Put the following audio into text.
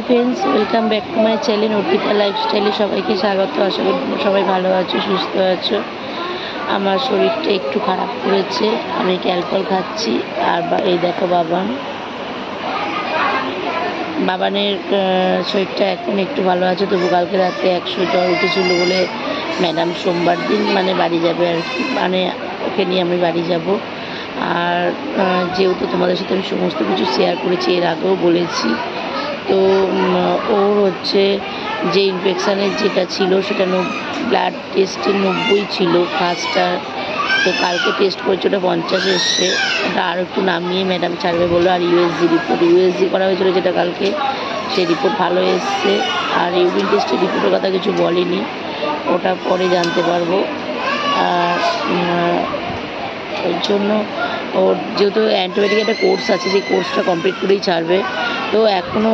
Friends, welcome back to my channel Arpita লাইফস্টাইলে সবাইকে স্বাগত। আশা করি তোমরা সবাই ভালো আছো, সুস্থ আছো। আমার শরীরটা একটু খারাপ করেছে, আমি ক্যালপল খাচ্ছি। আর এই দেখো বাবানের শরীরটা এখন একটু ভালো আছে, তবু কালকে রাতে 100 জ্বর উঠেছিল বলে ম্যাডাম সোমবার দিন বাড়ি যাবে আর কি, ওকে নিয়ে আমি বাড়ি যাব। আর যেহেতু তোমাদের সাথে আমি সমস্ত কিছু শেয়ার করেছি, এর আগেও বলেছি, তো ওর হচ্ছে যে ইনফেকশানের যেটা ছিল সেটা ব্লাড টেস্টে 90 ছিল ফার্স্টটা। তো কালকে টেস্ট করেছে, ওটা 50 এসছে। ওটা আর একটু নামিয়ে ম্যাডাম ছাড়বে বললো। আর ইউএসজি করা হয়েছিল যেটা কালকে, সেই রিপোর্ট ভালো এসছে। আর ইউরিন টেস্টের রিপোর্টের কথা কিছু বলেনি, ওটা পরে জানতে পারবো। আর ওর জন্য ওর যেহেতু অ্যান্টিবায়োটিক একটা কোর্স আছে, সেই কোর্সটা কমপ্লিট করেই ছাড়বে। তো এখনও